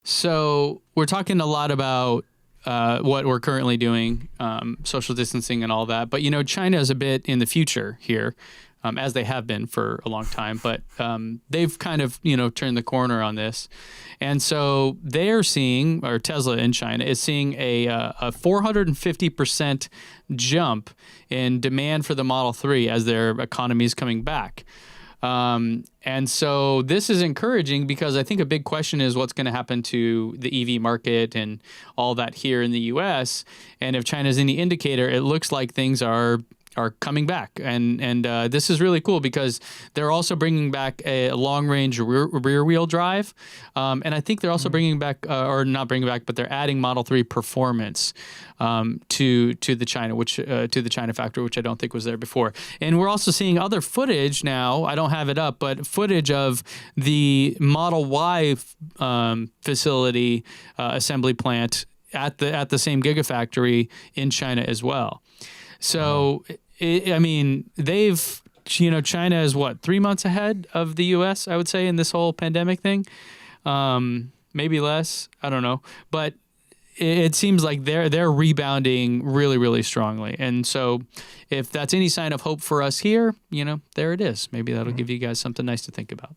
So we're talking a lot about what we're currently doing, social distancing and all that. But, China is a bit in the future here, as they have been for a long time. But they've kind of, turned the corner on this. And so they're seeing, or Tesla in China is seeing a 450% jump in demand for the Model 3 as their economy is coming back. And so this is encouraging because I think a big question is what's going to happen to the EV market and all that here in the US. And if China's any indicator, it looks like things are coming back. And this is really cool because they're also bringing back a long-range rear-wheel drive. And I think they're also bringing back, or not bringing back, but they're adding Model 3 performance to the China factory, which I don't think was there before. And we're also seeing other footage now. I don't have it up, but footage of the Model Y facility assembly plant at the same Gigafactory in China as well. So, China is what, 3 months ahead of the U.S., I would say, in this whole pandemic thing. Maybe less. I don't know. But it seems like they're rebounding really, really strongly. And so if that's any sign of hope for us here, there it is. Maybe that'll give you guys something nice to think about.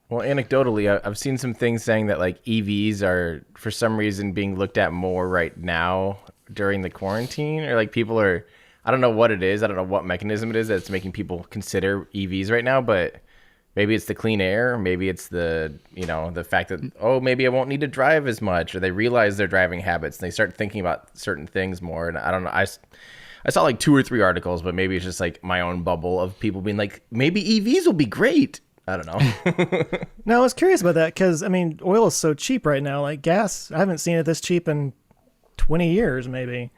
Well, anecdotally, I've seen some things saying that like EVs are for some reason being looked at more right now during the quarantine, or like people are, I don't know what it is. I don't know what mechanism it is that's making people consider EVs right now, but maybe it's the clean air. Maybe it's the fact that, maybe I won't need to drive as much, or they realize their driving habits and they start thinking about certain things more. And I don't know. I saw like 2 or 3 articles, but maybe it's just like my own bubble of people being like, maybe EVs will be great. I don't know. No, I was curious about that because, oil is so cheap right now. Like gas, I haven't seen it this cheap in 20 years maybe.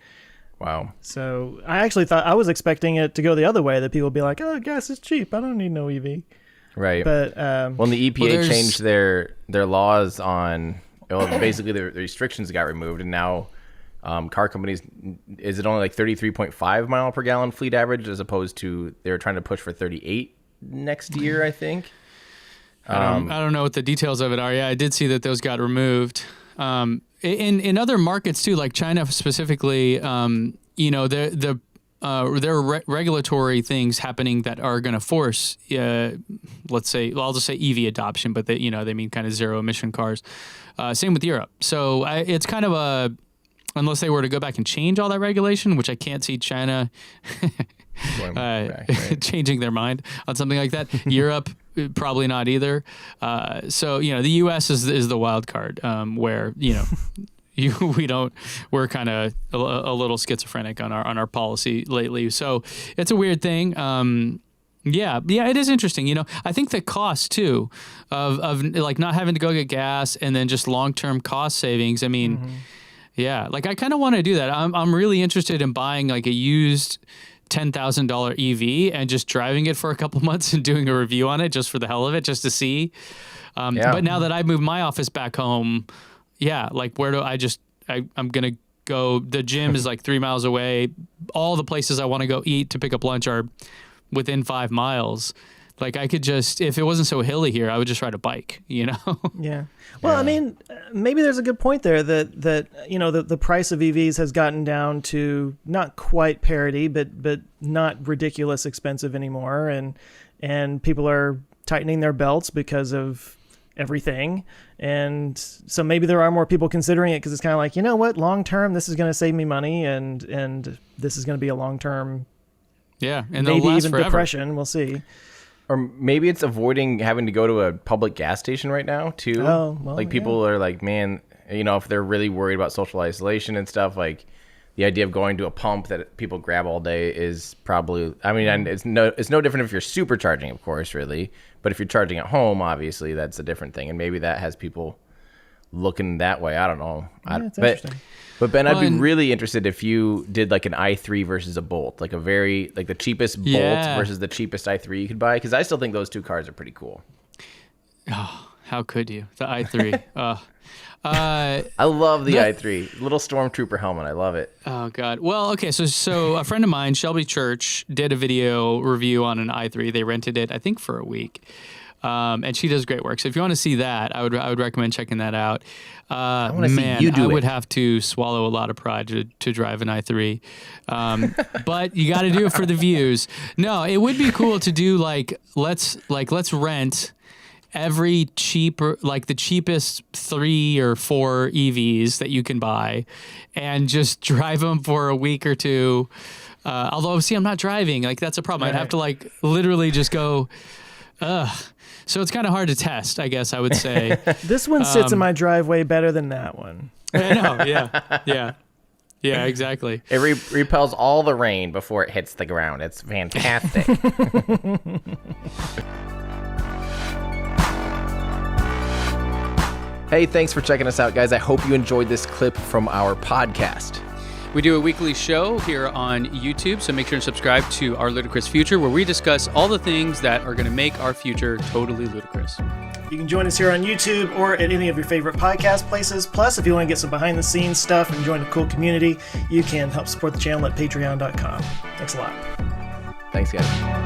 Wow. So I actually thought, I was expecting it to go the other way, that people would be like, oh, gas is cheap, I don't need no EV. Right. But when the EPA changed their laws on, basically the restrictions got removed, and now car companies, is it only like 33.5 mile per gallon fleet average, as opposed to they were trying to push for 38 next year, I think. I don't know what the details of it are. Yeah, I did see that those got removed. In other markets too, like China specifically, there are regulatory things happening that are going to force, let's say, I'll just say EV adoption, but they mean kind of zero emission cars. Same with Europe. So it's kind of unless they were to go back and change all that regulation, which I can't see China changing their mind on something like that. Europe, probably not either. So the U.S. is the wild card, where we're kind of a little schizophrenic on our policy lately. So it's a weird thing. Yeah, it is interesting. I think the cost too of like not having to go get gas and then just long-term cost savings. Yeah, like I kind of want to do that. I'm really interested in buying like a used $10,000 EV and just driving it for a couple months and doing a review on it just for the hell of it, just to see. But now that I moved my office back home, like where do I'm going to go? The gym is like 3 miles away. All the places I want to go eat to pick up lunch are within 5 miles. Like I could just, if it wasn't so hilly here, I would just ride a bike, Yeah. Well, maybe there's a good point there that the price of EVs has gotten down to not quite parity, but not ridiculous expensive anymore. And people are tightening their belts because of everything. And so maybe there are more people considering it because it's kind of like, what, long term, this is going to save me money. And this is going to be a long term, and maybe even forever. depression. We'll see. Or maybe it's avoiding having to go to a public gas station right now, too. Oh, well, like, people are like, man, if they're really worried about social isolation and stuff, like, the idea of going to a pump that people grab all day is probably, and it's no different if you're supercharging, of course, really. But if you're charging at home, obviously, that's a different thing. And maybe that has people looking that way. I don't know. It's interesting. But Ben, I'd be really interested if you did like an i3 versus a Bolt, like the cheapest Bolt versus the cheapest i3 you could buy, because I still think those two cars are pretty cool. Oh, how could you? The i3. I love the i3. Little Stormtrooper helmet. I love it. Oh, God. Well, okay, so a friend of mine, Shelby Church, did a video review on an i3. They rented it, I think, for a week. And she does great work. So if you want to see that, I would recommend checking that out. I want to see you do I it. would have to swallow a lot of pride to drive an i3. But you got to do it for the views. No, it would be cool to do let's rent every the cheapest 3 or 4 EVs that you can buy and just drive them for a week or two. Although, see, I'm not driving. That's a problem. I'd have to literally just go, So it's kind of hard to test, I guess I would say. This one sits in my driveway better than that one. I know, yeah. Yeah, exactly. It repels all the rain before it hits the ground. It's fantastic. Hey, thanks for checking us out, guys. I hope you enjoyed this clip from our podcast. We do a weekly show here on YouTube, so make sure to subscribe to Our Ludicrous Future, where we discuss all the things that are going to make our future totally ludicrous. You can join us here on YouTube or at any of your favorite podcast places. Plus, if you want to get some behind-the-scenes stuff and join a cool community, you can help support the channel at patreon.com. Thanks a lot. Thanks, guys.